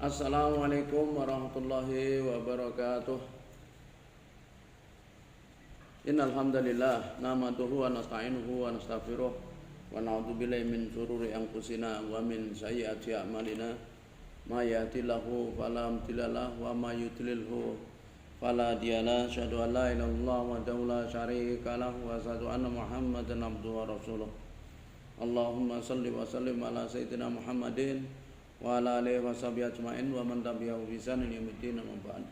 Assalamualaikum warahmatullahi wabarakatuh. Innal hamdalillah nahmaduhu wa nasta'inuhu wa nastaghfiruh wa na'udzu billahi min shururi anfusina wa min sayyiati a'malina. May yahdihillahu fala mudilla lahu wa may yudlilhu fala hadiya lahu. Asyhadu an la ilaha illallah wahdahu la syarika lahu wa asyhadu anna Muhammadan abduhu wa rasuluh. Allahumma shalli wa sallim ala sayyidina Muhammadin wa ala alihi washabihi ajmain wa man tabi'ahu bi ihsan ila yaumil amma ba'd.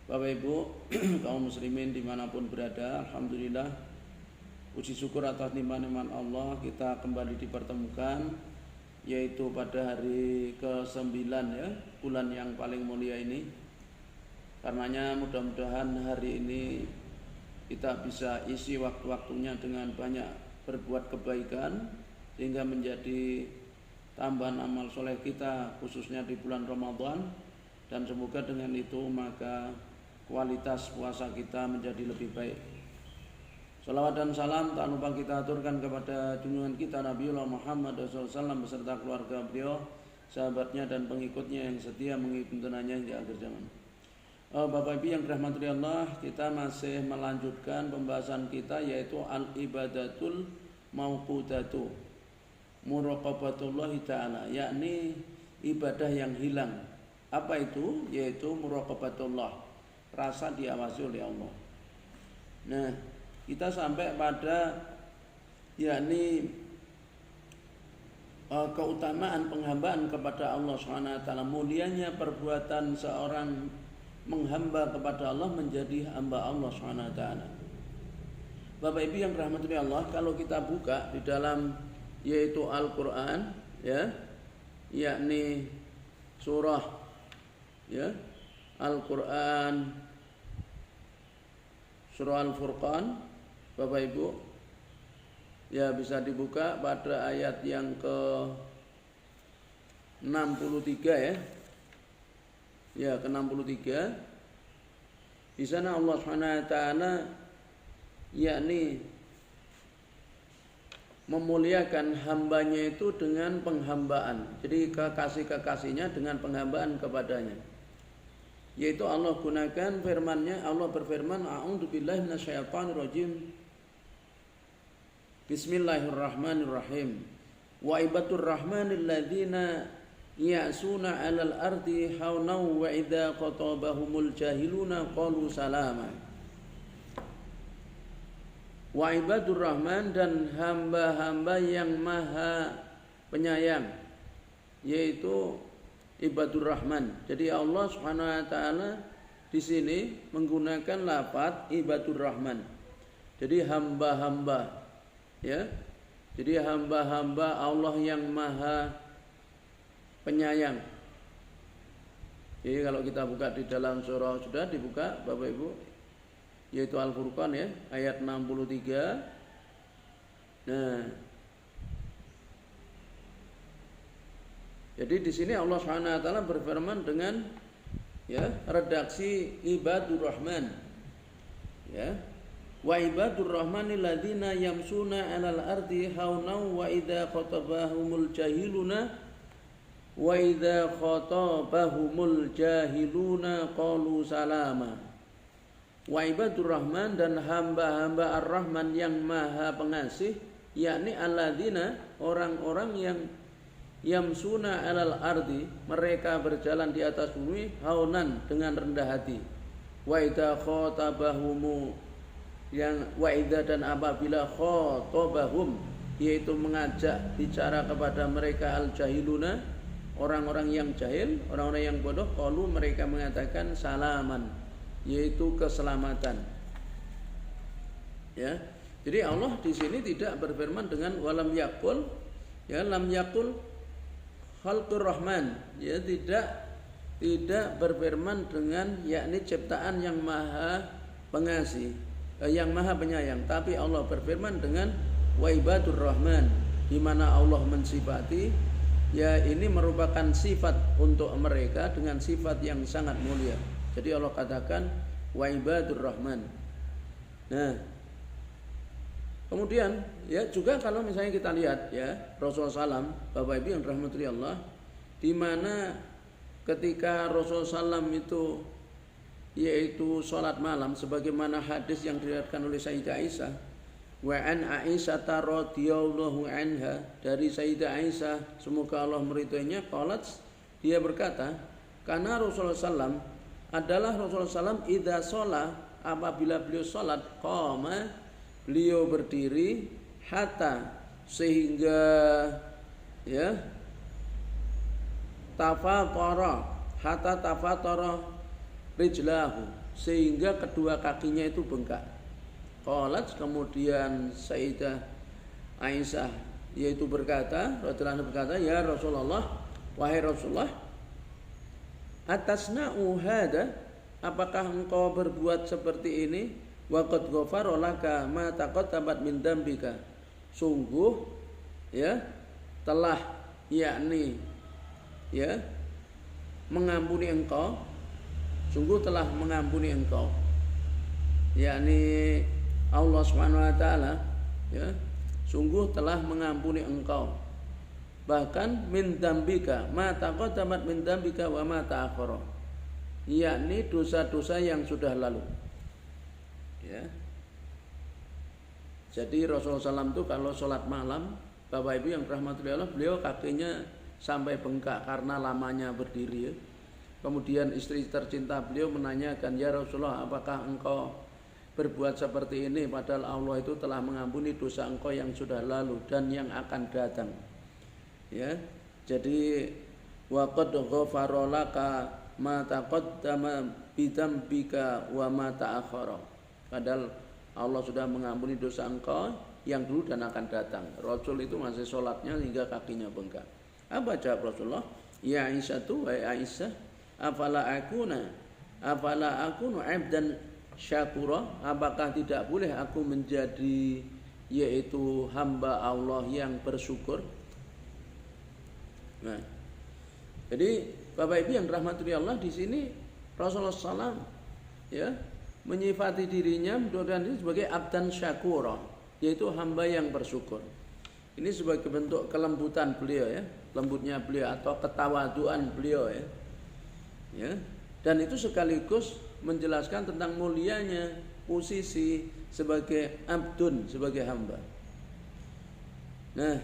Bapak Ibu kaum muslimin dimanapun berada, alhamdulillah puji syukur atas nikmat-nikmat Allah kita kembali dipertemukan, yaitu pada hari ke-9 ya, bulan yang paling mulia ini. Karenanya mudah-mudahan hari ini kita bisa isi waktu-waktunya dengan banyak berbuat kebaikan sehingga menjadi tambahan amal soleh kita khususnya di bulan Ramadan, dan semoga dengan itu maka kualitas puasa kita menjadi lebih baik. Salawat dan salam tak lupa kita aturkan kepada junjungan kita Nabiullah Muhammad SAW beserta keluarga beliau, sahabatnya dan pengikutnya yang setia mengikuti tuntunannya hingga akhir zaman. Bapak Ibu yang dirahmati Allah, kita masih melanjutkan pembahasan kita yaitu al-ibadatul mauqudatu, muraqabatullah ta'ala, yakni ibadah yang hilang. Apa itu? Yaitu muraqabatullah, rasa diawasi oleh Allah. Nah, kita sampai pada yakni keutamaan penghambaan kepada Allah SWT, mulianya perbuatan seorang menghamba kepada Allah menjadi hamba Allah SWT. Bapak Ibu yang dirahmati Allah, kalau kita buka di dalam yaitu Al-Qur'an ya, yakni surah ya, Al-Qur'an surah Al-Furqan, Bapak Ibu ya, bisa dibuka pada ayat yang ke 63 ya. Ya, ke-63. Di sana Allah SWT yakni memuliakan hambanya itu dengan penghambaan. Jadi kekasih-kekasihnya dengan penghambaan kepadanya. Yaitu Allah gunakan firman-Nya, Allah berfirman, a'udzubillahi minasyaitonirrajim. Bismillahirrahmanirrahim. Wa ibadur rahmanil ladzina ya'suna 'alal ardi haunaw wa idza qatabahumul jahiluna qalu salama. Wa ibadur rahman, dan hamba-hamba yang maha penyayang, yaitu ibadur rahman. Jadi Allah Subhanahu wa taala di sini menggunakan lafaz ibadur rahman. Jadi hamba-hamba ya. Jadi hamba-hamba Allah yang maha penyayang. Jadi kalau kita buka di dalam surah, sudah dibuka Bapak Ibu, yaitu Al-Furqan ya, ayat 63. Nah, jadi di sini Allah Subhanahu wa taala berfirman dengan ya redaksi ibadur rahman. Ya. Wa ibadur rahmanil ladzina yamsuna 'alal ardi hauna wa idza khatabahumul jahiluna wa idza khatabahumul jahiluna qalu salama. Wa ibadur rahman, dan hamba-hamba ar-rahman yang maha pengasih, yakni alladzina, orang-orang yang yamsuna 'alal ardi, mereka berjalan di atas bumi, haunan, dengan rendah hati. Wa idza khatabahumu, yang wa idza, dan apabila khatabahum, yaitu mengajak bicara kepada mereka al-jahiluna, orang-orang yang jahil, orang-orang yang bodoh, qalu, mereka mengatakan salaman, yaitu keselamatan. Ya. Jadi Allah di sini tidak berfirman dengan walam yakul, ya, lam yakul khalqur rahman, ya, tidak berfirman dengan yakni ciptaan yang maha pengasih, yang maha penyayang, tapi Allah berfirman dengan wa ibadur rahman, di mana Allah mensifati ya ini merupakan sifat untuk mereka dengan sifat yang sangat mulia. Jadi Allah katakan wa ibadur rahman. Nah, kemudian ya juga kalau misalnya kita lihat ya Rasulullah SAW, Bapak Ibu yang dirahmati Allah, di mana ketika Rasulullah SAW itu yaitu sholat malam sebagaimana hadis yang diriwayatkan oleh Sayyidah Aisyah, wa an Aisyah radhiyallahu anha, dari Sayyidah Aisyah semoga Allah meridhoinya, qalat, dia berkata, karena Rasulullah SAW adalah Rasulullah SAW idza sholat, apabila beliau sholat, qama, beliau berdiri, hatta, sehingga ya tafatara, hatta tafatara rijlahu, sehingga kedua kakinya itu bengkak. Qalat, kemudian Sayyidah Aisyah yaitu berkata, radhiyallahu anha berkata, ya Rasulullah, wahai Rasulullah, atasna'u hada, apakah engkau berbuat seperti ini? Wa qad ghafara laka ma taqaddamat min dambika, sungguh ya telah yakni ya mengampuni engkau, sungguh telah mengampuni engkau, yakni Allah Subhanahu wa taala ya, sungguh telah mengampuni engkau, bahkan min dambika ma taqaddamat min dambika wa ma ta'akhkhara, yakni dosa-dosa yang sudah lalu ya. Jadi Rasulullah SAW itu kalau sholat malam, Bapak Ibu yang rahmatullahi Allah, beliau kakinya sampai bengkak karena lamanya berdiri ya. Kemudian istri tercinta beliau menanyakan, ya Rasulullah, apakah engkau berbuat seperti ini padahal Allah itu telah mengampuni dosa engkau yang sudah lalu dan yang akan datang ya. Jadi wa qad ghafara laka ma taqaddama bidambika wa ma ta'akhkhara, padahal Allah sudah mengampuni dosa engkau yang dulu dan akan datang. Rasul itu masih sholatnya hingga kakinya bengkak. Apa jawab Rasulullah? Ya Aisyah tu, wahai Aisyah, afala akunu abdan syakura, apakah tidak boleh aku menjadi yaitu hamba Allah yang bersyukur? Nah, jadi Bapak Ibu yang rahmatullahi Allah, di sini Rasulullah SAW ya menyifati dirinya mudah-mudahan sebagai abdan syakura, yaitu hamba yang bersyukur. Ini sebagai bentuk kelembutan beliau ya, lembutnya beliau atau ketawaduan beliau ya. Ya. Dan itu sekaligus menjelaskan tentang mulianya posisi sebagai abdun, sebagai hamba. Nah,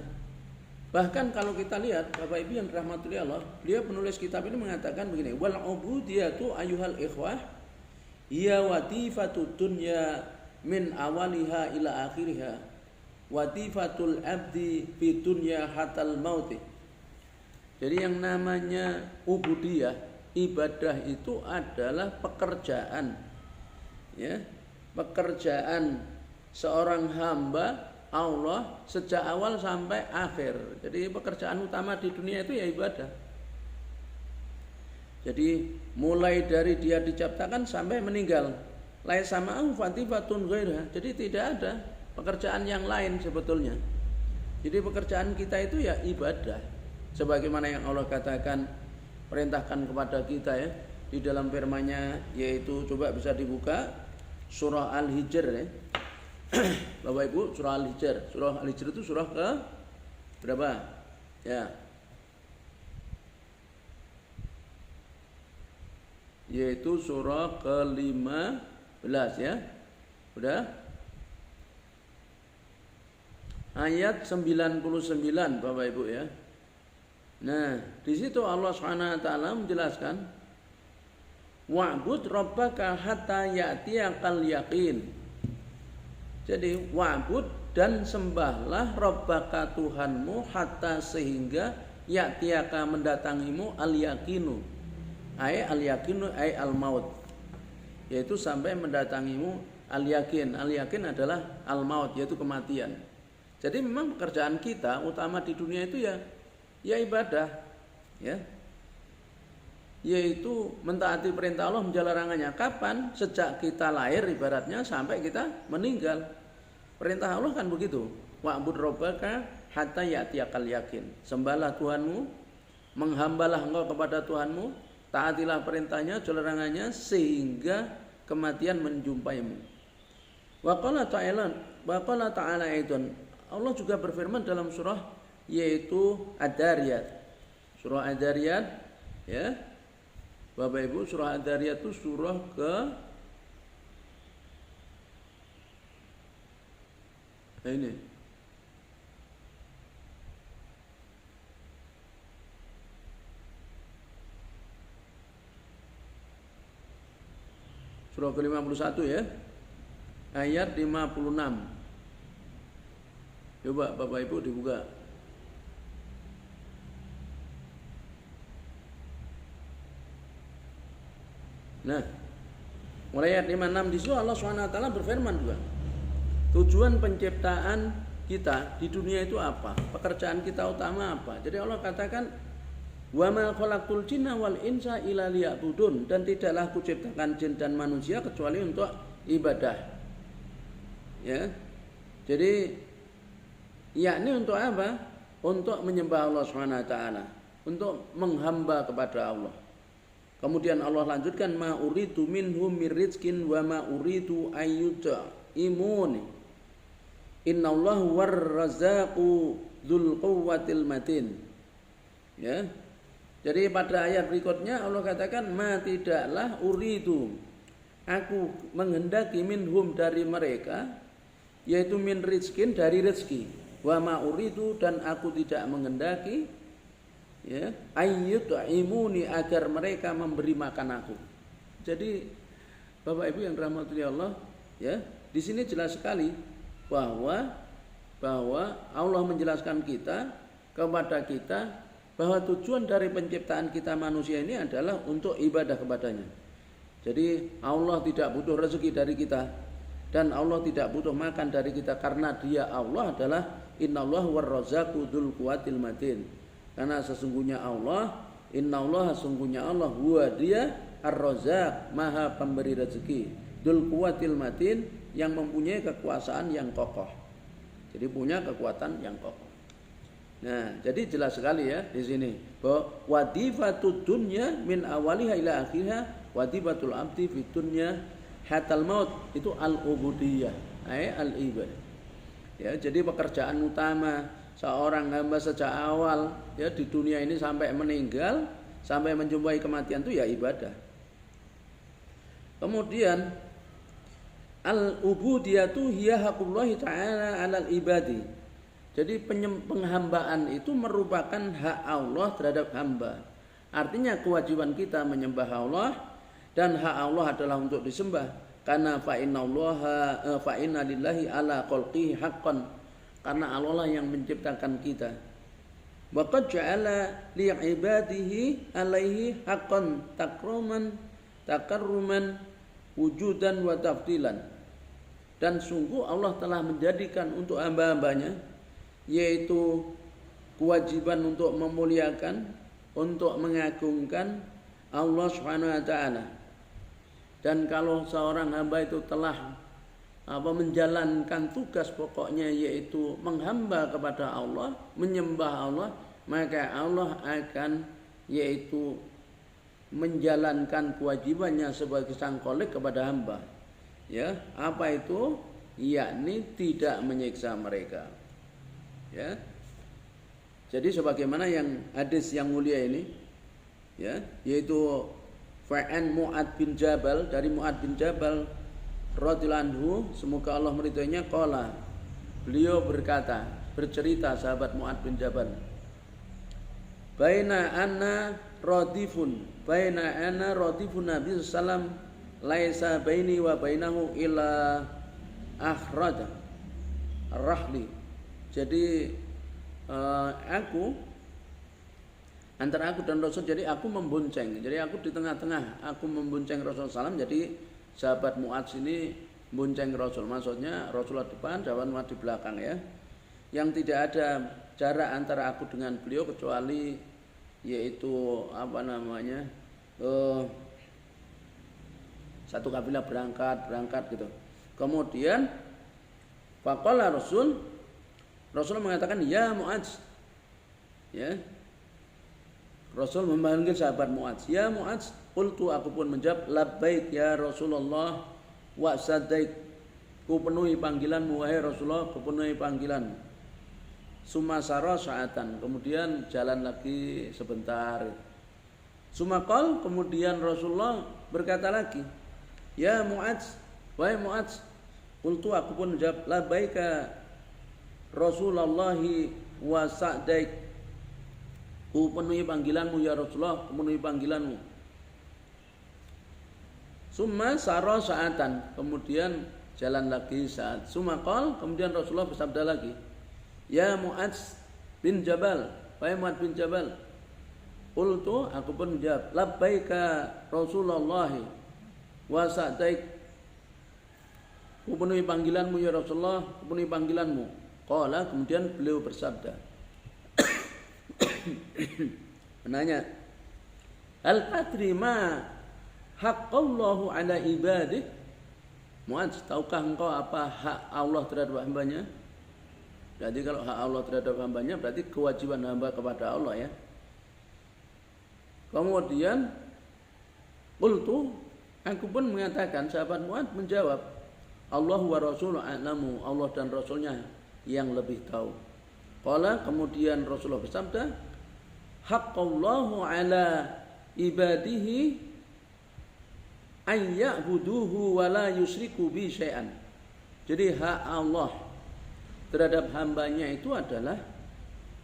bahkan kalau kita lihat Bapak Ibu yang rahmatullahi Allah, beliau penulis kitab ini mengatakan begini, wal ubudiyatu ayyuhal ikhwah hiya watifatud dunya min awaliha ila akhiriha, watifatul abdi fi dunya hatal mauti. Jadi yang namanya ubudiyah, ibadah itu adalah pekerjaan ya, pekerjaan seorang hamba Allah sejak awal sampai akhir. Jadi pekerjaan utama di dunia itu ya ibadah. Jadi mulai dari dia diciptakan sampai meninggal, laisa ma'ahu fatifatun ghairah. Jadi tidak ada pekerjaan yang lain sebetulnya. Jadi pekerjaan kita itu ya ibadah. Sebagaimana yang Allah katakan, perintahkan kepada kita ya di dalam firman-Nya, yaitu coba bisa dibuka surah Al-Hijr ya. Bapak Ibu, surah Al-Hijr. Surah Al-Hijr itu surah ke berapa? Ya. Yaitu surah ke-15 ya. Udah? Ayat 99 Bapak Ibu ya. Nah, di situ Allah Subhanahu wa taala menjelaskan, wa'bud rabbaka hatta ya'tiyakal yaqin. Jadi wa'bud dan sembahlah rabbaka Tuhanmu hatta sehingga ya'tiyaka mendatangimu al-yaqinu. Al-yaqinu al-maut. Yaitu sampai mendatangimu al-yaqin. Al-yaqin adalah al-maut, yaitu kematian. Jadi memang pekerjaan kita utama di dunia itu ya ibadah ya, yaitu mentaati perintah Allah, menjalankan larangannya. Kapan? Sejak kita lahir ibaratnya sampai kita meninggal. Perintah Allah kan begitu, wa'bud rabbaka hatta ya'tiyakal yaqin. Sembahlah Tuhanmu, menghambalah engkau kepada Tuhanmu, taatilah perintahnya, larangannya sehingga kematian menjumpaimu. Wa qala ta'ala aidon, Allah juga berfirman dalam surah yaitu Ad-Dariyat. Surah Ad-Dariyat ya, Bapak Ibu, surah Ad-Dzariyat itu surah ke ini. Surah ke-51 ya. Ayat 56. Coba Bapak Ibu dibuka. Nah, mulai ayat 56 di situ Allah SWT berfirman juga. Tujuan penciptaan kita di dunia itu apa? Pekerjaan kita utama apa? Jadi Allah katakan, wa ma khalaqtul jinna wal insa illa liya'budun, dan tidaklah kuciptakan jin dan manusia kecuali untuk ibadah. Ya. Jadi yakni untuk apa? Untuk menyembah Allah SWT, untuk menghamba kepada Allah. Kemudian Allah lanjutkan, ma uridu minhum mir rizqin wa ma uridu ayyut'imuni. Innallahu war-razzaqu dzul quwwatil matin. Ya. Jadi pada ayat berikutnya Allah katakan, ma tidaklah uridu, aku menghendaki minhum dari mereka, yaitu min rizqin dari rezeki, wa ma uridu dan aku tidak menghendaki ya ayyut'imuni agar mereka memberi makan aku. Jadi Bapak Ibu yang dirahmati Allah, ya, di sini jelas sekali bahwa Allah menjelaskan kepada kita bahwa tujuan dari penciptaan kita manusia ini adalah untuk ibadah kepadanya. Jadi Allah tidak butuh rezeki dari kita dan Allah tidak butuh makan dari kita, karena Dia Allah adalah innallahu war-razzaqu dzul quwwatil matin. Karena sesungguhnya Allah, innallaha sesungguhnya Allah, huwa Dia ar-razzaq, maha pemberi rezeki, dzul quwwatil matin, yang mempunyai kekuasaan yang kokoh. Jadi punya kekuatan yang kokoh. Nah, jadi jelas sekali ya di sini bahwa wadifatud dunya min awaliha ila akhiriha wadifatul abdi fid dunya hatal maut, itu al-ubudiyah, al-ibadah. Ya, jadi pekerjaan utama seorang hamba sejak awal ya di dunia ini sampai meninggal, sampai menjumpai kematian itu ya ibadah. Kemudian al-ubudiyatu hiya haqqullahi ta'ala 'alal ibadi. Jadi penghambaan itu merupakan hak Allah terhadap hamba. Artinya kewajiban kita menyembah Allah, dan hak Allah adalah untuk disembah. Karena fa inna lillahi ala khalqihi haqqan. Karena Allah lah yang menciptakan kita. Wa qad ja'ala li 'ibadihi alaihi haqqan takarruman wujudan wa tafdilan. Dan sungguh Allah telah menjadikan untuk hamba-hambanya yaitu kewajiban untuk memuliakan, untuk mengagungkan Allah Subhanahu wa taala. Dan kalau seorang hamba itu telah menjalankan tugas pokoknya yaitu menghamba kepada Allah, menyembah Allah, maka Allah akan yaitu menjalankan kewajibannya sebagai sang khalik kepada hamba. Ya, apa itu? Yakni tidak menyiksa mereka. Ya. Jadi sebagaimana yang hadis yang mulia ini, ya, yaitu Fa'an Mu'ad bin Jabal, dari Mu'ad bin Jabal radhiyallahu anhu, semoga Allah meridhoinya, qala, beliau berkata, bercerita sahabat Mu'ad bin Jabal, baina ana radifun Nabi sallam laisa baini wa bainahu illa akhraj rahli. Jadi antara aku dan Rasul, jadi aku membonceng, jadi aku di tengah-tengah, aku membonceng Rasul sallam. Jadi sahabat Mu'ad sini bonceng Rasul, maksudnya Rasulullah depan, sahabat Mu'ad di belakang ya. Yang tidak ada jarak antara aku dengan beliau kecuali yaitu satu kabilah berangkat gitu. Kemudian faqala Rasul mengatakan, ya Mu'ad, ya, Rasul memanggil sahabat Mu'ad, ya Mu'ad, qultu, aku pun menjawab, labbaik ya Rasulullah wa sadaik, ku penuhi panggilanmu wahai Rasulullah, ku penuhi panggilan. Sumasara sa'atan, kemudian jalan lagi sebentar. Sumakal, kemudian Rasulullah berkata lagi, ya Mu'adz, wahai Mu'adz, qultu, aku pun menjawab, labbaika Rasulullahi wa sa'daik, ku penuhi panggilanmu ya Rasulullah, ku penuhi panggilanmu. Summa saro sa'atan, kemudian jalan lagi saat. Sumakal, kemudian Rasulullah bersabda lagi, ya Mu'adz bin Jabal, wahai Mu'adz bin Jabal, qultu, aku pun menjawab, labbaika Rasulullah wa sa'daik, ku penuhi panggilanmu ya Rasulullah, ku penuhi panggilanmu. Qala, kemudian beliau bersabda, menanya, hal tadri ma haqqallahu ala ibadih? Mu'adz, tahukah engkau apa hak Allah terhadap hambanya? Berarti kalau hak Allah terhadap hambanya berarti kewajiban hamba kepada Allah ya. Kemudian qultu, aku pun mengatakan, sahabat Mu'adz menjawab, Allah wa rasuluhu a'lamu, Allah dan Rasulnya yang lebih tahu. Qala, kemudian Rasulullah bersabda, haqqallahu ala ibadihi ayya'buduhu wa la yusyriku bi syai'an. Jadi hak Allah terhadap hambanya itu adalah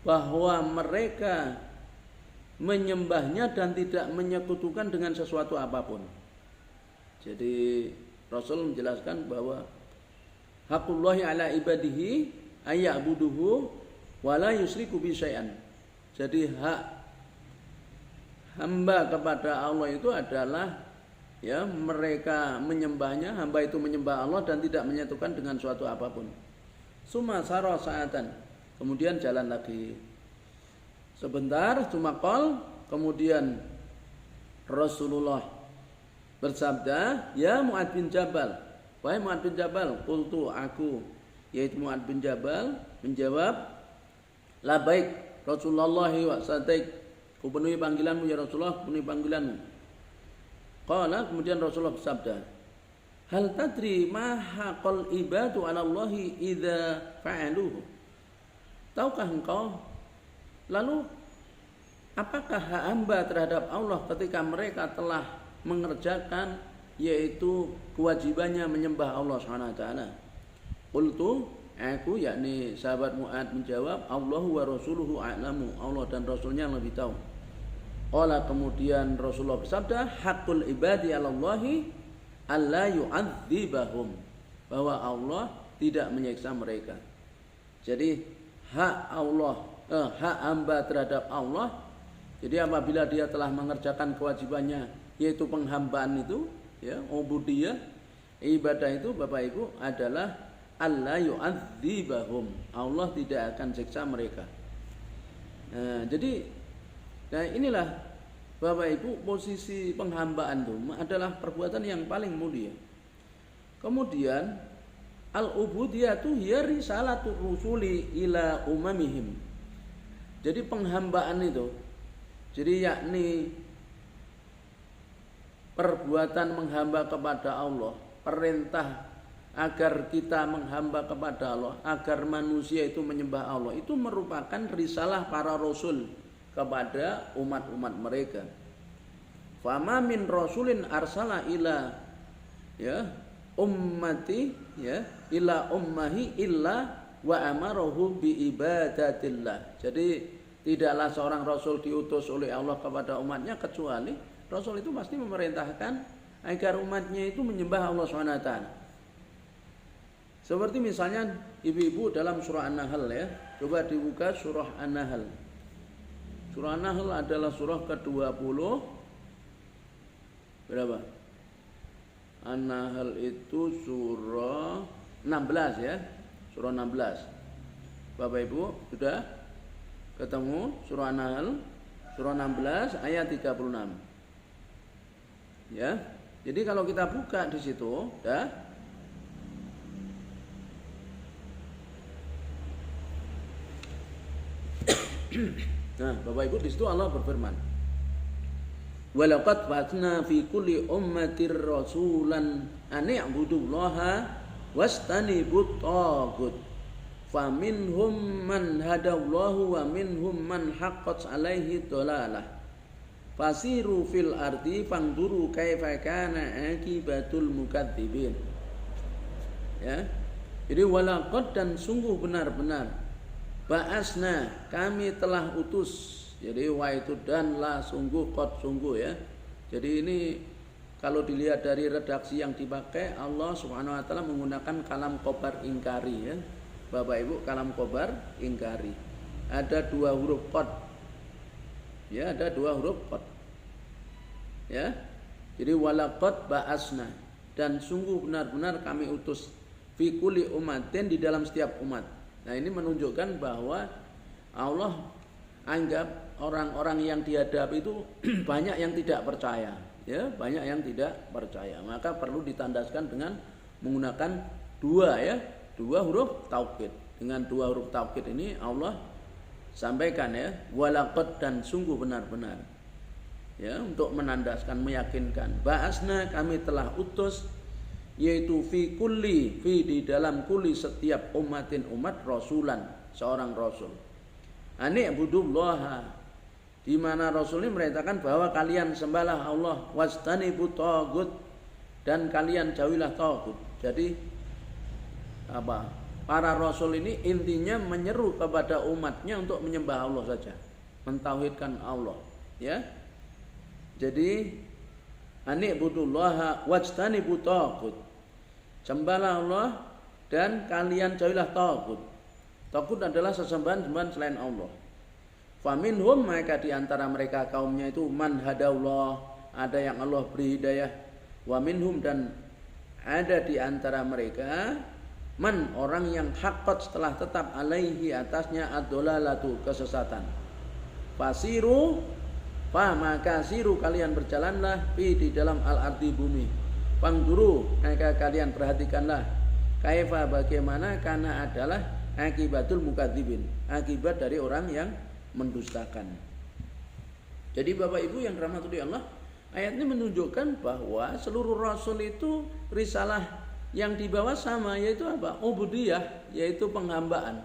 bahwa mereka menyembahnya dan tidak menyekutukan dengan sesuatu apapun. Jadi Rasul menjelaskan bahwa haqqullahi ala ibadihi ayya'buduhu wa la yusyriku bi syai'an. Jadi hak hamba kepada Allah itu adalah ya mereka menyembahnya, hamba itu menyembah Allah dan tidak menyatukan dengan suatu apapun. Summa sara sa'atan, kemudian jalan lagi sebentar. Sumakal, kemudian Rasulullah bersabda, ya Mu'adz bin Jabal, wahai Mu'adz bin Jabal, qultu, aku, yaitu Mu'adz bin Jabal menjawab, labbaik Rasulullah wa sa'daik, ku penuhi panggilanmu ya Rasulullah, ku penuhi panggilanmu. Qala, kemudian Rasulullah bersabda, hal tadri ma haqqal ibadu 'ala Allahi idza fa'aluhu? Tahukah engkau, lalu apakah hak hamba terhadap Allah ketika mereka telah mengerjakan yaitu kewajibannya menyembah Allah Subhanahu wa taala? Qultu, aku yakni sahabat Mu'adz menjawab, Allahu wa rasuluhu a'lamu, Allah dan Rasulnya yang lebih tahu. Qala, kemudian Rasulullah bersabda, haqqul ibadi 'ala Allahi alla yu'adzibahum, bahwa Allah tidak menyiksa mereka. Jadi hak Allah, hak hamba terhadap Allah, jadi apabila dia telah mengerjakan kewajibannya yaitu penghambaan itu ya, ubudiyah, ibadah itu Bapak Ibu adalah alla yu'adzibahum, Allah tidak akan siksa mereka. Nah, jadi inilah Bapak Ibu, posisi penghambaan itu adalah perbuatan yang paling mulia. Kemudian al-ubudiyatu hiya risalatur rusuli ila umamihim. Jadi penghambaan itu, jadi yakni perbuatan menghamba kepada Allah, perintah agar kita menghamba kepada Allah, agar manusia itu menyembah Allah, itu merupakan risalah para rasul kepada umat-umat mereka. Fama min rasulin arsala ila ya ummati ya ila ummahi illa wa amarahu bi ibadatillah. Jadi tidaklah seorang rasul diutus oleh Allah kepada umatnya kecuali rasul itu pasti memerintahkan agar umatnya itu menyembah Allah SWT. Seperti misalnya ibu-ibu dalam surah An-Nahl ya. Coba dibuka surah An-Nahl. Surah An-Nahl adalah surah ke-20. Berapa? An-Nahl itu surah 16 ya. Surah 16. Bapak Ibu sudah ketemu surah An-Nahl? Surah 16 ayat 36. Ya. Jadi kalau kita buka di situ, ya. Nah, Bapak Ibu di situ Allah berfirman, "Walaqad ba'atsna fi kulli ummatir rasulan an i'budullaha wastanibut taghut. Faminhum man hadallahu wa minhum man haqqat 'alaihi dhalalah. Fasiru fil ardi fangduru kaifa kana akibatul mukadzibin. Ya. Jadi walaqad dan sungguh benar-benar ba'asna kami telah utus. Jadi wa itu dan la sungguh qad sungguh ya. Jadi ini kalau dilihat dari redaksi yang dipakai, Allah Subhanahu wa taala menggunakan kalam khobar ingkari ya. Bapak Ibu, kalam khobar ingkari. Ada 2 huruf qad. Ya, ada 2 huruf qad. Ya. Jadi walaqad ba'asna dan sungguh benar-benar kami utus fi kulli ummatin di dalam setiap umat. Nah, ini menunjukkan bahwa Allah anggap orang-orang yang dihadapi itu banyak yang tidak percaya. Ya, banyak yang tidak percaya. Maka perlu ditandaskan dengan menggunakan 2 huruf taukid. Dengan 2 huruf taukid ini Allah sampaikan ya, walaqad dan sungguh benar-benar. Ya, untuk menandaskan, meyakinkan. Ba'asna kami telah utus, yaitu fi di dalam kulli setiap umatin umat rasulan, seorang rasul. Ani ibudullaha, di mana rasul ini merintahkan bahwa kalian sembahlah Allah, wastanibu tagut, dan kalian jauhilah tagut. Jadi apa? Para rasul ini intinya menyeru kepada umatnya untuk menyembah Allah saja, mentauhidkan Allah, ya. Jadi ani ibudullaha wastanibu tagut, sembahlah Allah dan kalian jauhilah tagut. Tagut adalah sesembahan-sembahan selain Allah. Faminhum, maka di antara mereka kaumnya itu man hadaullah, ada yang Allah beri hidayah. Wa minhum, dan ada di antara mereka man, orang yang haqqat setelah tetap alaihi atasnya ad-dolalatu, kesesatan. Fasiru, maka siru kalian berjalanlah di dalam al-ardi bumi. Fangduru, maka kalian perhatikanlah kaifa bagaimana karena adalah akibatul mukadzibin, akibat dari orang yang mendustakan. Jadi Bapak Ibu yang dirahmati Allah, ayat ini menunjukkan bahwa seluruh rasul itu risalah yang dibawa sama, yaitu apa? Ubudiyah, yaitu penghambaan.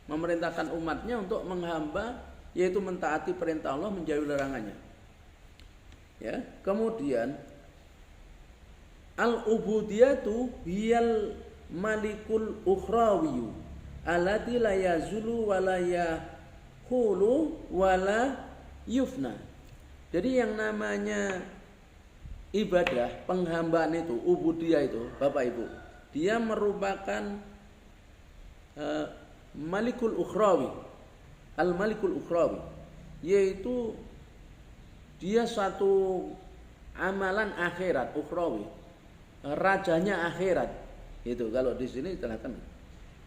Memerintahkan umatnya untuk menghamba, yaitu mentaati perintah Allah, menjauhi larangannya. Ya, kemudian al-ubudiyatu hiyal malikul ukhrawiyu allati la yazulu wa la yahulu wa la yufna. Jadi yang namanya ibadah, penghambaan itu, ubudiyah itu, Bapak Ibu, dia merupakan malikul ukhrawi, al-malikul ukhrawi, yaitu dia satu amalan akhirat, ukhrawi, rajanya akhirat. Itu kalau di sini diterangkan,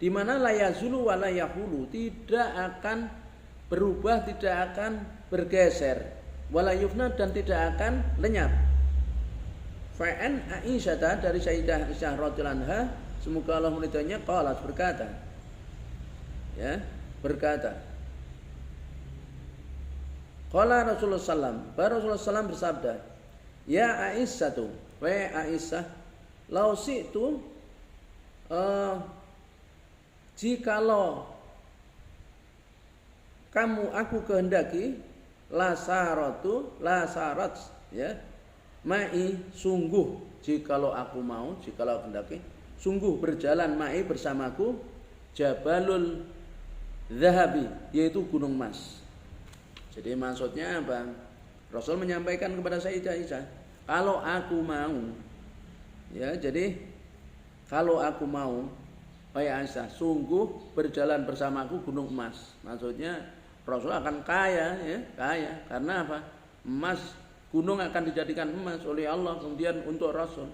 di mana la yazulu wa la yahulu, tidak akan berubah, tidak akan bergeser, wala yufna, dan tidak akan lenyap. Fa'an Aisyah, dari Sayyidah Aisyah radhiyallahu anha, semoga Allah meridhoinya, qalat, berkata, ya, berkata, qala Rasulullah sallam, Rasulullah sallam bersabda, ya Aisyah tu, wa Aisyah, lau si'tu, jikalau kamu aku kehendaki, la sarat, ya, ma'i, sungguh, jikalau aku mau, jikalau kehendaki, sungguh berjalan ma'i bersamaku, jabalul zahabi, yaitu gunung emas. Jadi maksudnya apa? Rasul menyampaikan kepada Sayyidah Aisyah, kalau aku mau, ya, jadi kalau aku mau, Aisyah, sungguh berjalan bersamaku gunung emas. Maksudnya Rasul akan kaya, ya, kaya. Karena apa? Emas, gunung akan dijadikan emas oleh Allah kemudian untuk Rasul.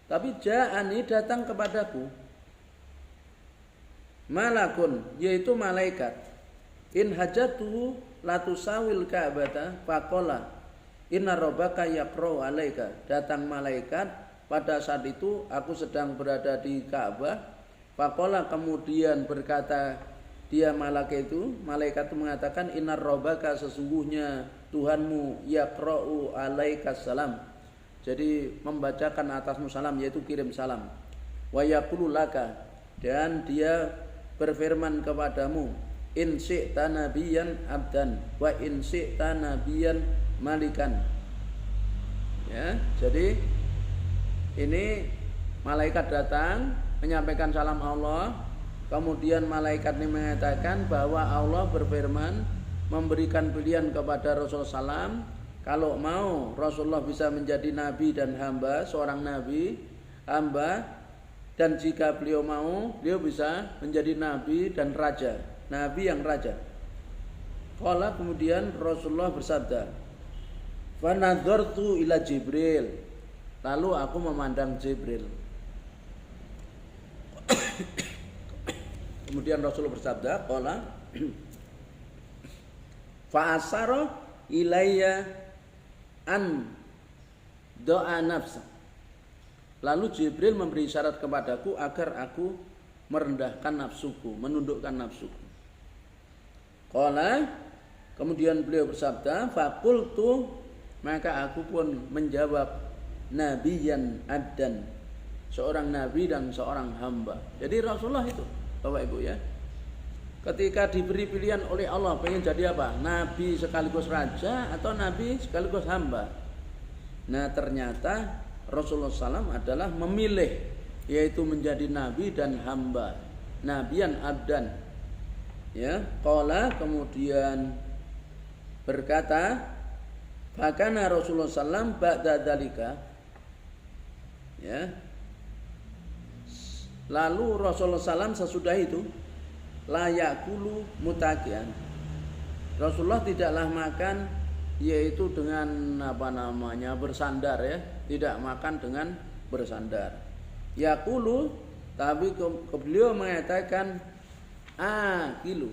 Tapi ja'ani, datang kepadaku, malakun, yaitu malaikat, in hajatuhu latusawil ka'bata faqala inna rabbaka yaqra'u alaika. Datang malaikat pada saat itu aku sedang berada di Ka'bah. Faqala, kemudian berkata dia malaikat itu mengatakan, inna rabbaka, sesungguhnya Tuhanmu, yaqra'u alaika salam, jadi membacakan atasmu salam, yaitu kirim salam. Wa yaqulu laka, dan dia berfirman kepadamu, in syi'ta nabiyan abdan wa in syi'ta nabiyan malikan. Ya, jadi ini malaikat datang menyampaikan salam Allah. Kemudian malaikat ini mengatakan bahwa Allah berfirman memberikan pilihan kepada Rasulullah SAW. Kalau mau Rasulullah bisa menjadi nabi dan hamba, seorang nabi, hamba, dan jika beliau mau, beliau bisa menjadi nabi dan raja, nabi yang raja. Qala, kemudian Rasulullah bersabda, fa nadzartu ila Jibril, lalu aku memandang Jibril. Kemudian Rasulullah bersabda, qala fa asara ilayya an doa nafsa. Lalu Jibril memberi isyarat kepadaku agar aku merendahkan nafsuku, menundukkan nafsuku. Qala, kemudian beliau bersabda, faqultu, maka aku pun menjawab, nabiyan abdan, seorang nabi dan seorang hamba. Jadi Rasulullah itu, Bapak Ibu ya, ketika diberi pilihan oleh Allah, pengen jadi apa? Nabi sekaligus raja atau nabi sekaligus hamba. Nah ternyata Rasulullah SAW adalah memilih, yaitu menjadi nabi dan hamba, nabiyan abdan. Ya, qala, kemudian berkata, fakana Rasulullah SAW ba'da dzalika. Ya, lalu Rasulullah SAW sesudah itu layakulu mutakian. Rasulullah tidaklah makan yaitu dengan bersandar ya, tidak makan dengan bersandar. Yaqulu, tapi beliau mengatakan akilu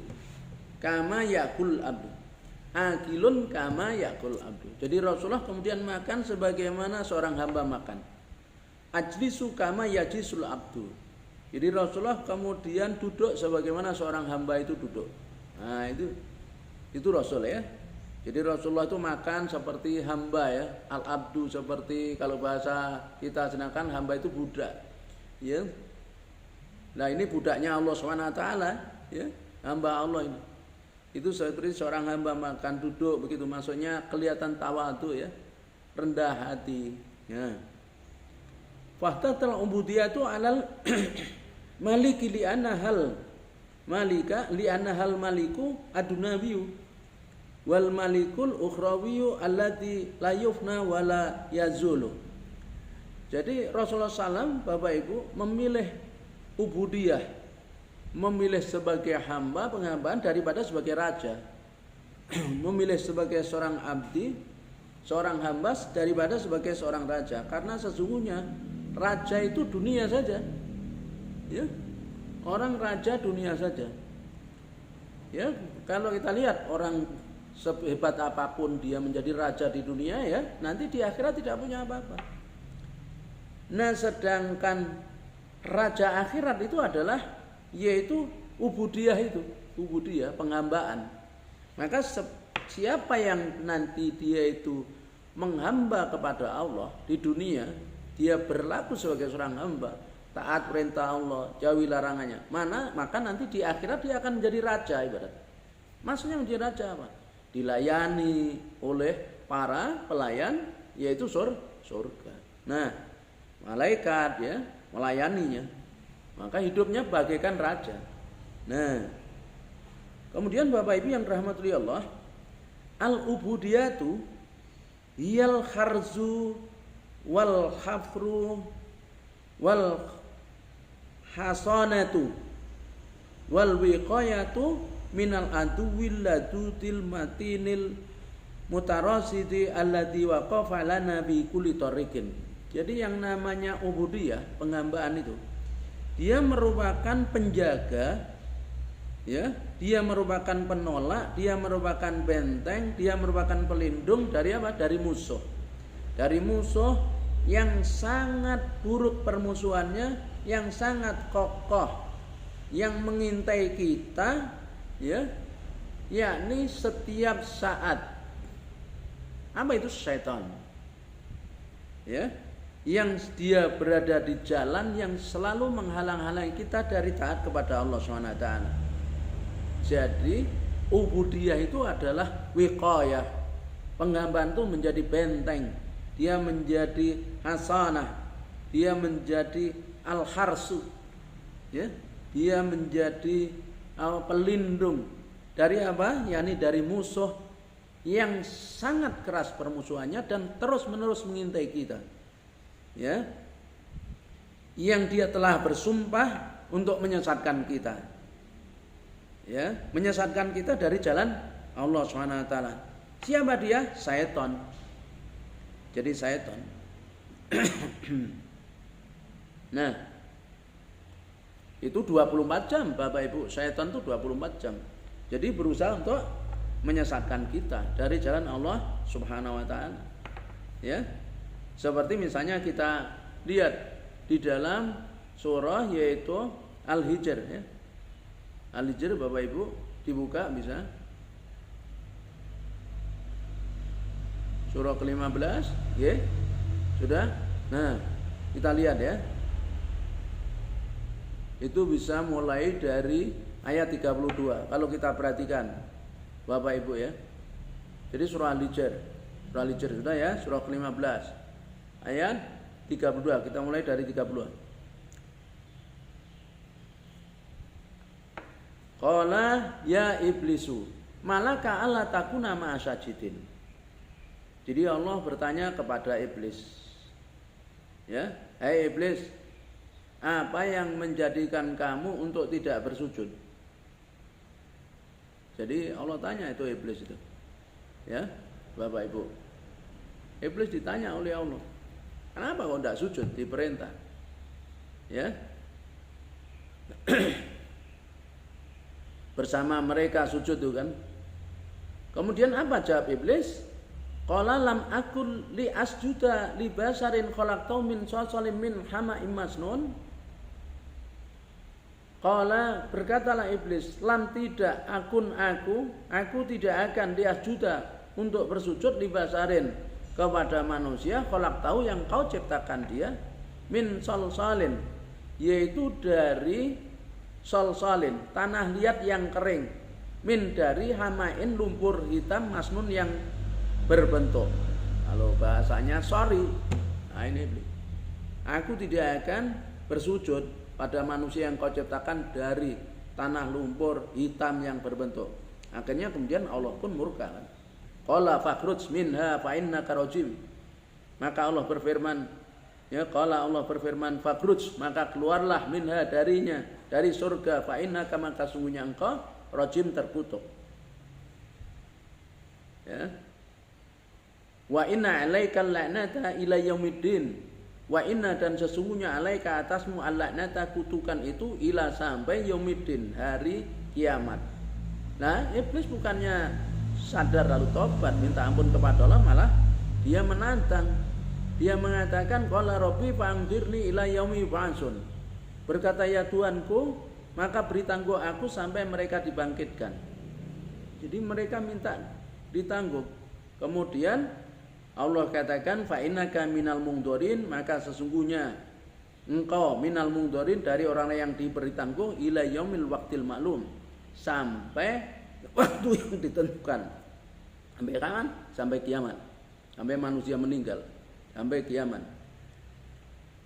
kama yakul abdu. Akilun kama yakul abdu. Jadi Rasulullah kemudian makan sebagaimana seorang hamba makan. Ajlisu kama yajlisul abdu. Jadi Rasulullah kemudian duduk sebagaimana seorang hamba itu duduk. Nah itu Rasul ya. Jadi Rasulullah itu makan seperti hamba ya. Al-abdu seperti kalau bahasa kita, sedangkan hamba itu budak. Ya. Nah ini budaknya Allah SWT ya. Hamba Allah ini. Itu seperti seorang hamba makan duduk begitu, maksudnya kelihatan tawadhu ya. Rendah hati. Ya. Fahtatal ubudiyatu alal maliki li'anna hal malika li'anna hal maliku adunawiyu wal malikul ukhrawiyu allati la yufna wala yazulu. Jadi Rasulullah SAW, Bapak Ibu, memilih ubudiyah, memilih sebagai hamba, penghambaan daripada sebagai raja. Memilih sebagai seorang abdi, seorang hamba daripada sebagai seorang raja. Karena sesungguhnya raja itu dunia saja. Ya, orang raja dunia saja. Ya, kalau kita lihat orang sehebat apapun dia menjadi raja di dunia ya, nanti di akhirat tidak punya apa-apa. Nah, sedangkan raja akhirat itu adalah yaitu ubudiyah itu, ubudiyah, penghambaan. Maka siapa yang nanti dia itu menghamba kepada Allah di dunia, dia berlaku sebagai seorang hamba, taat perintah Allah, jauhi larangannya. Maka nanti di akhirat dia akan menjadi raja ibarat. Maksudnya menjadi raja apa? Dilayani oleh para pelayan, yaitu surga. Nah, malaikat ya melayaninya. Maka hidupnya bagaikan raja. Nah, kemudian Bapak Ibu yang dirahmati Allah, al-ubudiyatu hiyal kharzu wal hafru wal hasanatu wal wiqayatu minal aduwil ladutil matinil mutarasidi alladhi waqafa lana bi kulli tariqin. Jadi yang namanya ubudiyah, penghambaan itu, dia merupakan penjaga ya, dia merupakan penolak, dia merupakan benteng, dia merupakan pelindung dari apa? Dari musuh. Dari musuh yang sangat buruk permusuhannya, yang sangat kokoh, yang mengintai kita ya, yakni setiap saat. Apa itu? Syaitan ya, yang dia berada di jalan yang selalu menghalang-halangi kita dari taat kepada Allah SWT. Jadi ubudiyah itu adalah wiqayah, penghambaan itu menjadi benteng, dia menjadi hasanah, dia menjadi al-harsu, ya, dia menjadi pelindung dari apa? yakni dari musuh yang sangat keras permusuhannya dan terus-menerus mengintai kita. Ya. Yang dia telah bersumpah untuk menyesatkan kita. Ya, menyesatkan kita dari jalan Allah SWT. Siapa dia? Syaitan. Jadi syaitan. Nah, itu 24 jam Bapak Ibu. Syaitan itu 24 jam. Jadi berusaha untuk menyesatkan kita dari jalan Allah Subhanahu wa taala. Ya. Seperti misalnya kita lihat di dalam surah yaitu Al-Hijr, ya. Al-Hijr Bapak Ibu dibuka bisa. Surah ke-15, ya. Sudah? Nah, kita lihat ya. Itu bisa mulai dari ayat 32. Kalau kita perhatikan Bapak Ibu ya. Jadi surah Al-Hijr. Surah Al-Hijr sudah ya, surah ke-15. Ayat 32. Kita mulai dari 30. Qala ya iblisu malaka alla takuna ma'asyajidin. Jadi Allah bertanya kepada iblis. Ya, hai iblis, apa yang menjadikan kamu untuk tidak bersujud? Jadi Allah tanya itu iblis itu. Ya, Bapak Ibu. Iblis ditanya oleh Allah. Kenapa kau tidak sujud diperintah? Ya. Bersama mereka sujud itu kan. Kemudian apa jawab iblis? Qala lam akul li asjuda li basarin khalaqtahu min salsalin min hama'im masnun. Qala berkatalah iblis, lam tidak aku tidak akan li asjuda untuk bersujud li basarin kepada manusia khalaqtahu yang kau ciptakan dia min salsalin, yaitu dari salsalin, tanah liat yang kering, min dari hamain lumpur hitam masnun yang berbentuk. Kalau bahasanya sorry, nah ini aku tidak akan bersujud pada manusia yang kau ciptakan dari tanah lumpur hitam yang berbentuk. Akhirnya kemudian Allah pun murka kan. Qala fakhruj minha fa innaka rajim. Maka Allah berfirman, ya, qala Allah berfirman fakhruj, maka keluarlah minha darinya, dari surga, fa innaka maka sungguhnya engkau rajim terkutuk. Ya. Wa inna alaikal la'nata ila yaumiddin. Wa inna dan sesungguhnya alaika atasmu al-la'nata kutukan itu ila sampai yaumiddin, hari kiamat. Nah, iblis bukannya sadar lalu tobat minta ampun kepada Allah, malah dia menantang. Dia mengatakan qala rabbi fa'anzirni ila yaumi yub'atsun. Berkata ya Tuhanku, maka beri tangguh aku sampai mereka dibangkitkan. Jadi mereka minta ditangguh. Kemudian Allah katakan fa innaka minal mungdorin, maka sesungguhnya engkau minal mungdorin dari orang yang diberi tangguh ila yaumil waqtil ma'lum, sampai waktu yang ditentukan. Sampai kapan? Sampai kiamat. Sampai manusia meninggal. Sampai kiamat.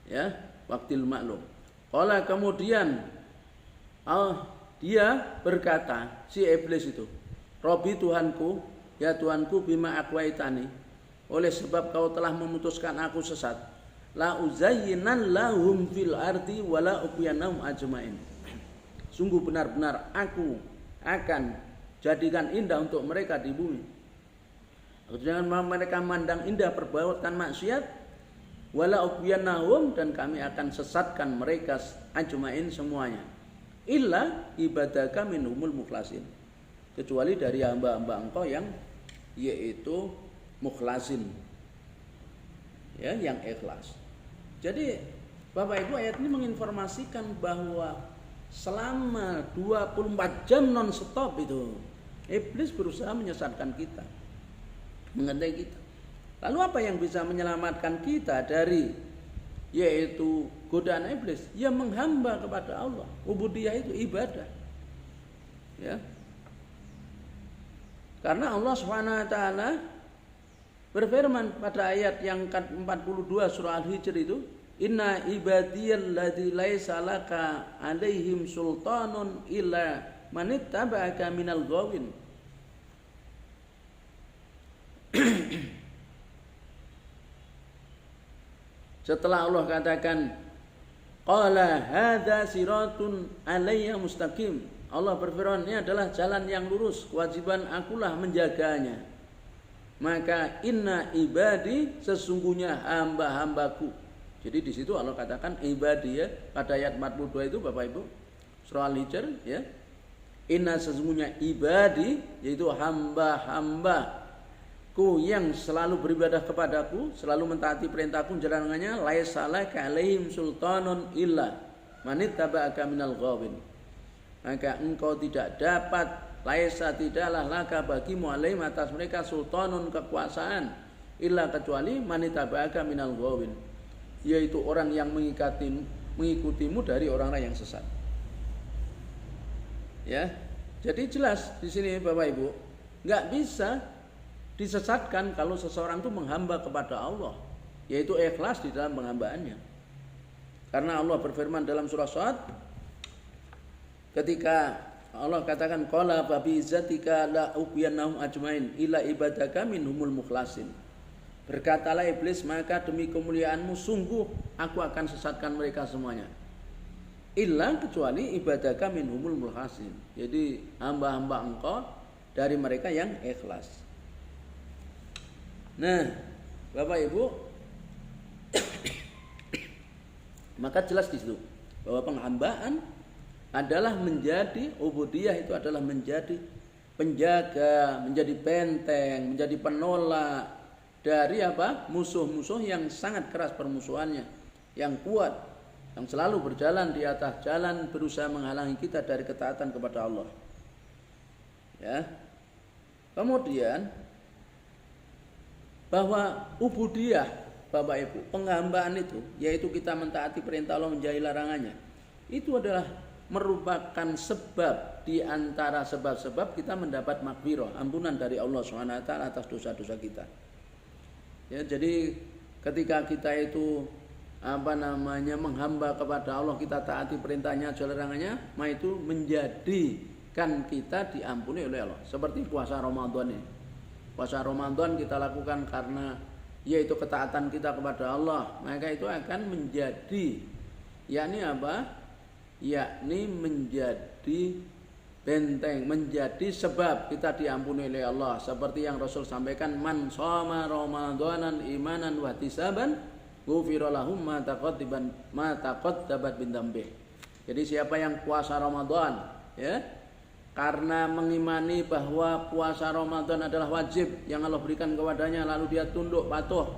Ya, waqtil ma'lum. Qala kemudian dia berkata, si iblis itu, Robbi Tuhanku, ya Tuhanku bima aqwaitani, oleh sebab kau telah memutuskan aku sesat, la uzayyinan lahum fil ardi wala uqyanahum ajmain. Sungguh benar-benar aku akan jadikan indah untuk mereka di bumi. Jangan mereka mandang indah perbuatan maksiat, wala uqyanahum, dan kami akan sesatkan mereka ajmain semuanya. Illa ibadaka minhumul mukhlasin, kecuali dari hamba-hamba engkau yang yaitu mukhlasin, ya, yang ikhlas. Jadi Bapak Ibu, ayat ini menginformasikan bahwa selama 24 jam non stop itu iblis berusaha menyesatkan kita, mengintai kita. Lalu apa yang bisa menyelamatkan kita dari yaitu godaan iblis? Ya menghamba kepada Allah. Ubudiyah itu ibadah. Ya. Karena Allah Subhanahu wa taala berfirman pada ayat yang ke-42 surah Al-Hijr itu, inna ibadiyalladzi laisa laka alaihim sultanun illa manittaba'aka minal ghawin. Setelah Allah katakan qala hadza siratun alayya mustaqim, Allah berfirman ini adalah jalan yang lurus, kewajiban akulah menjaganya. Maka inna ibadi, sesungguhnya hamba-hambaku. Jadi di situ Allah katakan ibadi ya, pada ayat 42 itu Bapak Ibu surah Al-Hijr ya. Inna, sesungguhnya ibadi, yaitu hamba-hambaku yang selalu beribadah kepadaku, selalu mentaati perintahku, jalanannya laisa laka alaihim sultanun illa manittaba'aka minal ghawin. Maka engkau tidak dapat, laisa tidaklah laka bagimu alaihim atas mereka sultanun, kekuasaan, illa kecuali manittaba'aka minal ghawin, yaitu orang yang mengikutimu dari orang-orang yang sesat. Ya, jadi jelas di sini Bapak Ibu, nggak bisa disesatkan kalau seseorang itu menghamba kepada Allah, yaitu ikhlas di dalam penghambaannya. Karena Allah berfirman dalam surah Shad, ketika Allah katakan qala fa bi izzatika la ubyannahum ajmain ila ibadaka minhumul mukhlasin. Berkatalah iblis, maka demi kemuliaanmu sungguh aku akan sesatkan mereka semuanya, illa kecuali ibadaka minhumul mukhlasin, jadi hamba-hamba engkau dari mereka yang ikhlas. Nah Bapak Ibu, maka jelas di situ bahwa penghambaan adalah menjadi ubudiyah, itu adalah menjadi penjaga, menjadi benteng, menjadi penolak dari apa? Musuh-musuh yang sangat keras permusuhannya, yang kuat, yang selalu berjalan di atas jalan berusaha menghalangi kita dari ketaatan kepada Allah. Ya. Kemudian bahwa ubudiyah Bapak Ibu, penghambaan itu, yaitu kita mentaati perintah Allah, menjauhi larangannya, itu adalah merupakan sebab di antara sebab-sebab kita mendapat maghfirah, ampunan dari Allah SWT atas dosa-dosa kita. Ya, jadi ketika kita itu menghamba kepada Allah, kita taati perintahnya, larangannya, maka itu menjadikan kita diampuni oleh Allah. Seperti puasa Ramadan ini. Puasa Ramadan kita lakukan karena yaitu ketaatan kita kepada Allah, maka itu akan menjadi yakni menjadi benteng, menjadi sebab kita diampuni oleh Allah. Seperti yang Rasul sampaikan, man shoma ramadanan imanan wa ihtisaban ghufira lahum ma taqaddamat min dzambih. Jadi siapa yang puasa Ramadan ya, karena mengimani bahwa puasa Ramadan adalah wajib yang Allah berikan kepadanya, lalu dia tunduk patuh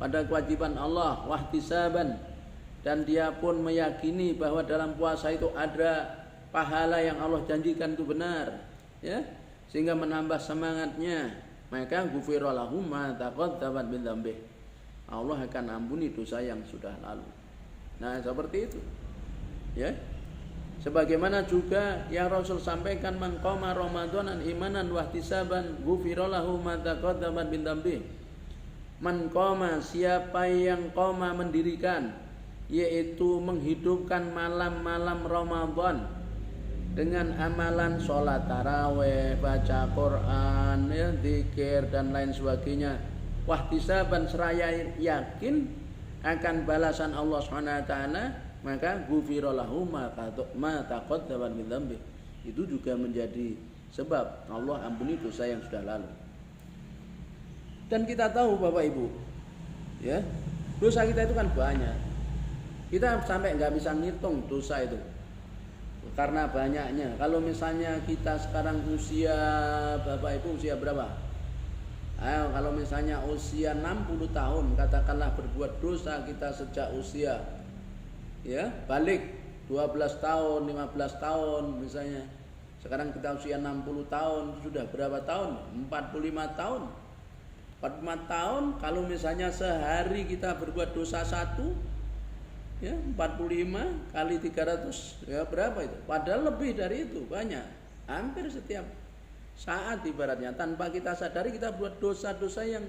pada kewajiban Allah, wahtisaban, dan dia pun meyakini bahwa dalam puasa itu ada pahala yang Allah janjikan itu benar, ya, sehingga menambah semangatnya, maka ghufira lahum ma taqaddamat min dzambih, Allah akan ampuni dosa yang sudah lalu. Nah seperti itu ya. Sebagaimana juga yang Rasul sampaikan, man qama ramadanan imanan wa ihtisaban ghufira lahu ma taqaddamat min dzambih. Man qama, siapa yang qama mendirikan, yaitu menghidupkan malam-malam Ramadan dengan amalan sholat taraweh, baca Quran, ya, zikir dan lain sebagainya, wahtisaban, seraya yakin akan balasan Allah SWT, maka ghufira lahu ma taqaddamat min dzambih. Itu juga menjadi sebab Allah ampuni dosa yang sudah lalu. Dan kita tahu Bapak Ibu, ya, dosa kita itu kan banyak. Kita sampai nggak bisa ngitung dosa itu karena banyaknya. Kalau misalnya kita sekarang usia Bapak Ibu usia berapa? Ayo, kalau misalnya usia 60 tahun, katakanlah berbuat dosa kita sejak usia, ya, balik 12 tahun, 15 tahun misalnya. Sekarang kita usia 60 tahun, sudah berapa tahun? 45 tahun. 45 tahun, kalau misalnya sehari kita berbuat dosa 1, ya, 45 kali 300, ya berapa itu? Padahal lebih dari itu, banyak. Hampir setiap saat ibaratnya tanpa kita sadari kita buat dosa-dosa yang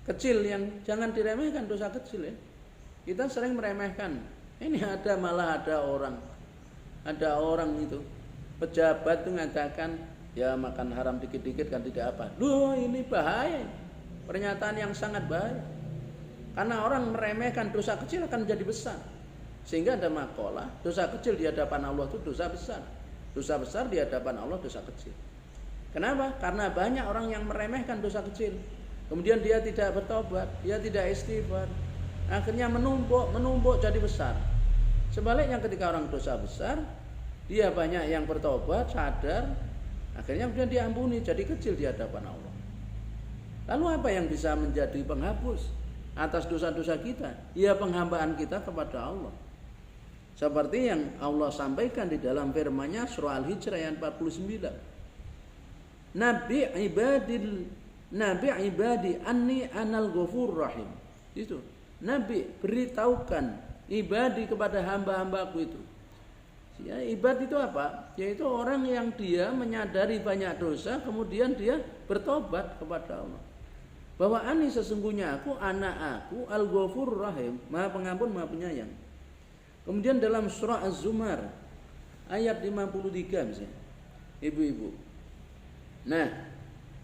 Kecil yang jangan diremehkan dosa kecil ya. Kita sering meremehkan. Ini malah ada orang itu pejabat itu mengatakan ya makan haram dikit-dikit kan tidak apa. Loh, ini bahaya. Pernyataan yang sangat bahaya. Karena orang meremehkan dosa kecil akan menjadi besar. Sehingga ada makalah, dosa kecil di hadapan Allah itu dosa besar. Dosa besar di hadapan Allah dosa kecil. Kenapa? Karena banyak orang yang meremehkan dosa kecil. Kemudian dia tidak bertobat, dia tidak istighfar. Akhirnya menumpuk jadi besar. Sebaliknya ketika orang dosa besar, dia banyak yang bertobat, sadar, akhirnya kemudian diampuni, jadi kecil di hadapan Allah. Lalu apa yang bisa menjadi penghapus atas dosa-dosa kita? Ya penghambaan kita kepada Allah. Seperti yang Allah sampaikan di dalam firman-Nya surah Al-Hijr ayat 49. Nabi ibadi anni anal ghafur rahim. Itu. Nabi beritahukan ibadi kepada hamba-hambaku itu. Ya, ibad itu apa? Yaitu orang yang dia menyadari banyak dosa, kemudian dia bertobat kepada Allah. Bahwa ani sesungguhnya aku al-ghafur rahim, Maha Pengampun, Maha Penyayang. Kemudian dalam surah Az-Zumar ayat 53 misalnya. Ibu-ibu. Nah,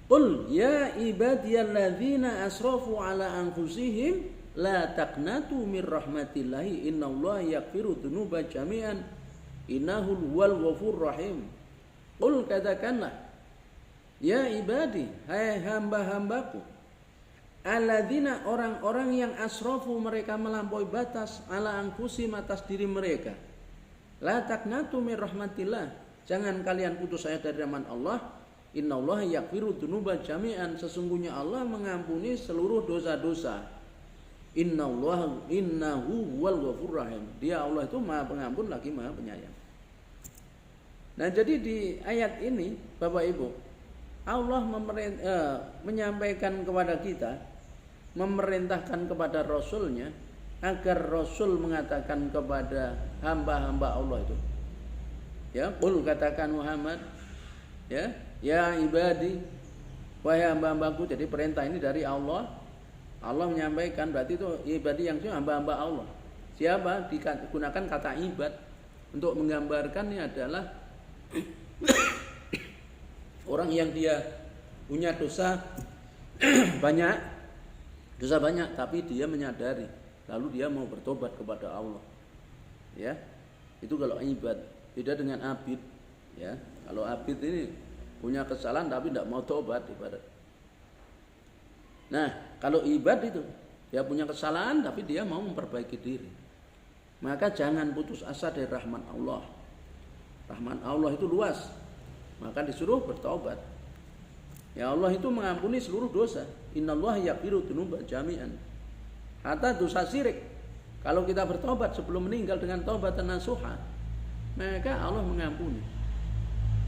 qul ya ibadiyalladzina asrafu ala anfusihim la taqnatu mir rahmatillahi innallaha yaghfiru dzunuba jami'an innahu huwal ghafurur rahim. Qul katakanlah ya ibadi, hai hamba-hambaku, alladzina orang-orang yang asrafu mereka melampaui batas ala anfusihim atas diri mereka. La taqnatu mir rahmatillah, jangan kalian putus asa dari rahmat Allah. Innallaha yaghfiru dzunuba jami'an, sesungguhnya Allah mengampuni seluruh dosa-dosa. Innahu huwal ghafurur rahim. Dia Allah itu Maha Pengampun lagi Maha Penyayang. Nah, jadi di ayat ini Bapak Ibu, Allah menyampaikan kepada kita, memerintahkan kepada Rasul-Nya agar Rasul mengatakan kepada hamba-hamba Allah itu. Ya, qul katakan Muhammad, ya ibadi, wahai hamba-hambaku. Jadi perintah ini dari Allah. Allah menyampaikan, berarti itu ibadi yang hamba-hamba Allah. Siapa? Digunakan kata ibad untuk menggambarkan ini adalah orang yang dia punya dosa banyak, tapi dia menyadari, lalu dia mau bertobat kepada Allah. Ya, itu kalau ibad. Beda dengan abid. Ya, kalau abid ini punya kesalahan tapi tidak mau tobat ibarat. Nah, kalau ibad itu dia punya kesalahan tapi dia mau memperbaiki diri. Maka jangan putus asa dari rahmat Allah. Rahmat Allah itu luas. Maka disuruh bertobat. Ya, Allah itu mengampuni seluruh dosa. Innallaha yaghfiru dzunuba jami'an. Hatta dosa syirik. Kalau kita bertobat sebelum meninggal dengan taubat nasuha, maka Allah mengampuni.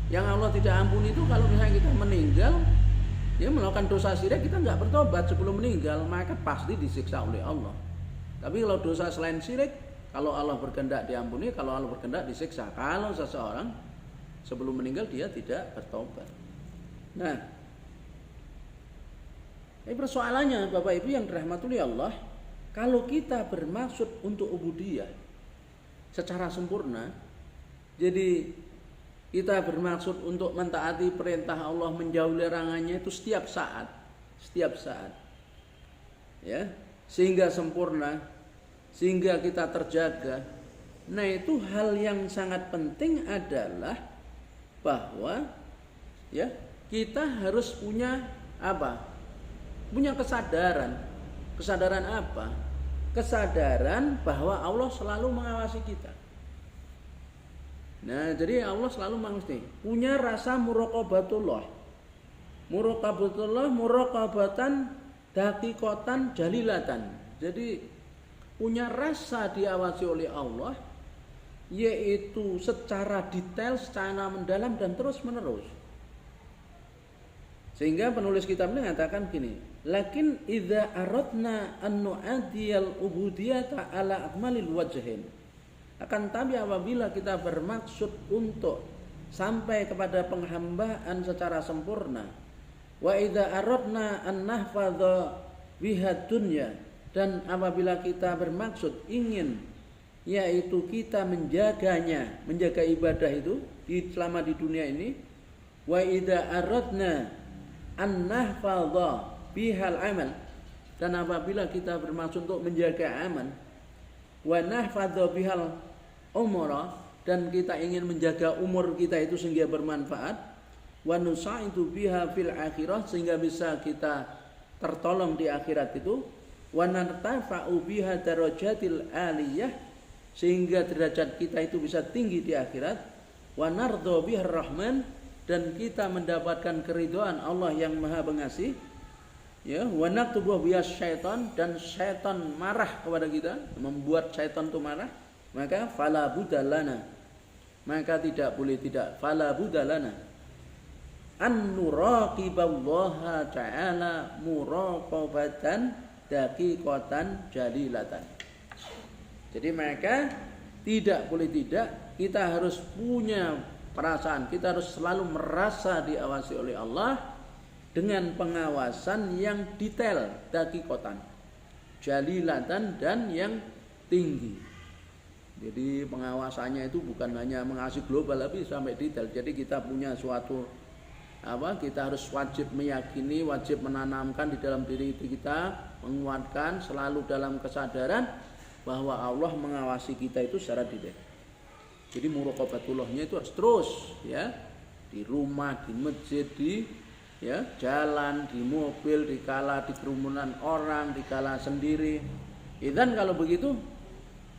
Yang Allah tidak ampuni itu kalau misalnya kita meninggal, dia melakukan dosa syirik, kita nggak bertobat sebelum meninggal, maka pasti disiksa oleh Allah. Tapi kalau dosa selain syirik, kalau Allah berkehendak diampuni, kalau Allah berkehendak disiksa. Kalau seseorang sebelum meninggal dia tidak bertobat. Nah, ini persoalannya Bapak Ibu yang dirahmati oleh Allah, kalau kita bermaksud untuk ubudiyah secara sempurna, jadi kita bermaksud untuk mentaati perintah Allah, menjauhi larangannya itu setiap saat, ya, sehingga sempurna, sehingga kita terjaga. Nah, itu hal yang sangat penting adalah bahwa ya kita harus punya apa? Punya kesadaran. Kesadaran apa? Kesadaran bahwa Allah selalu mengawasi kita. Nah, jadi Allah selalu mengawasi. Punya rasa muraqabatullah. Muraqabatan daqiqatan jalilatan. Jadi punya rasa diawasi oleh Allah, yaitu secara detail, secara mendalam dan terus menerus. Sehingga penulis kitab ini mengatakan gini, lakin idza aradna an nu'adiyal ubudiyata ala akmalil wajhin. Akan tapi apabila kita bermaksud untuk sampai kepada penghambaan secara sempurna, wa idza aradna an nahfadha biha dunya, dan apabila kita bermaksud ingin yaitu kita menjaganya, menjaga ibadah itu selama di dunia ini, wa idza aradna an nahfadha bihal amal, dan apabila kita bermaksud untuk menjaga aman, wa nahfadha bihal umra, dan kita ingin menjaga umur kita itu sehingga bermanfaat, wa nusaitu biha fil akhirah, sehingga bisa kita tertolong di akhirat itu, wa nartafa'u biha darajatil aliyah, sehingga derajat kita itu bisa tinggi di akhirat, wa nardha bihar rahman, dan kita mendapatkan keridhaan Allah yang Maha Pengasih, ya, wa naktubu biha syaitan, dan syaitan marah kepada kita, membuat syaitan itu marah, maka fala budalana, maka tidak boleh tidak, fala budalana an nuraqiballaha ta'ala muraqabatan daqiqatan jalilatan. Jadi mereka tidak boleh tidak, kita harus punya perasaan, kita harus selalu merasa diawasi oleh Allah dengan pengawasan yang detail, daqiqatan, jalilatan, dan yang tinggi. Jadi pengawasannya itu bukan hanya mengawasi global tapi sampai detail. Jadi kita punya suatu kita harus wajib meyakini, wajib menanamkan di dalam diri kita, menguatkan selalu dalam kesadaran bahwa Allah mengawasi kita itu secara detail. Jadi muraqabatullahnya itu harus terus, ya, di rumah, di masjid, di jalan, di mobil, dikala di kerumunan orang, dikala sendiri. Dan kalau begitu,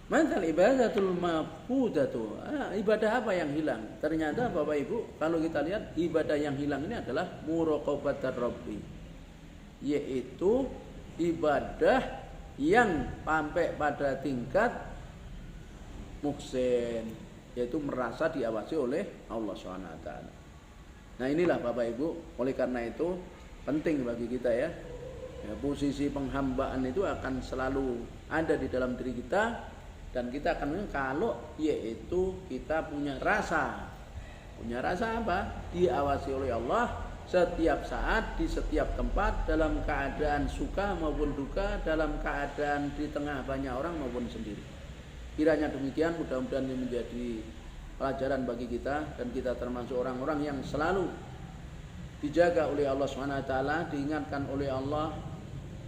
mantal ibadatul mafqudatu, ibadah apa yang hilang? Ternyata Bapak Ibu, kalau kita lihat ibadah yang hilang ini adalah muraqabatar rabbi, yaitu ibadah yang sampai pada tingkat muhsin, yaitu merasa diawasi oleh Allah SWT. Nah inilah Bapak Ibu, oleh karena itu penting bagi kita, ya, posisi penghambaan itu akan selalu ada di dalam diri kita. Dan kita akan kalau yaitu kita punya rasa apa? Diawasi oleh Allah setiap saat, di setiap tempat, dalam keadaan suka maupun duka, dalam keadaan di tengah banyak orang maupun sendiri. Kiranya demikian, mudah-mudahan ini menjadi pelajaran bagi kita, dan kita termasuk orang-orang yang selalu dijaga oleh Allah SWT, diingatkan oleh Allah,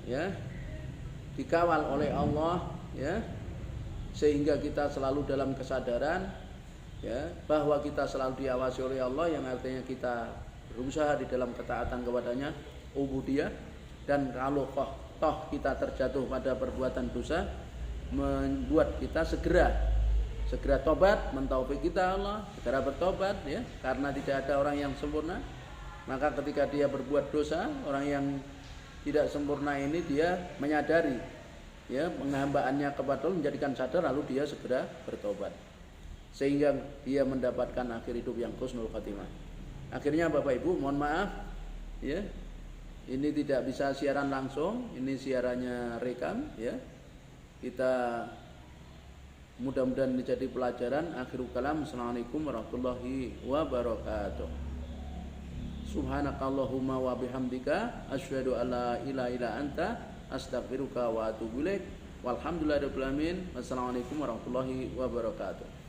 ya, dikawal oleh Allah, ya, sehingga kita selalu dalam kesadaran, ya, bahwa kita selalu diawasi oleh Allah, yang artinya kita berusaha di dalam ketaatan kepadanya, ubudiyah. Dan kalau toh kita terjatuh pada perbuatan dosa, membuat kita segera tobat, mentaufik kita Allah, segera bertobat, ya, karena tidak ada orang yang sempurna. Maka ketika dia berbuat dosa, orang yang tidak sempurna ini dia menyadari, ya, penghambaannya kepada Allah, menjadikan sadar, lalu dia segera bertobat, sehingga dia mendapatkan akhir hidup yang husnul khatimah. Akhirnya Bapak Ibu, mohon maaf, ya, ini tidak bisa siaran langsung, ini siarannya rekam, ya. Kita mudah-mudahan menjadi pelajaran. Akhirul kalam, assalamualaikum warahmatullahi wabarakatuh. Subhanakallahumma wa bihamdika asyhadu alla ilaha illa anta astaghfiruka wa atubu ilaik. Walhamdulillahirabbil alamin. Wassalamualaikum warahmatullahi wabarakatuh.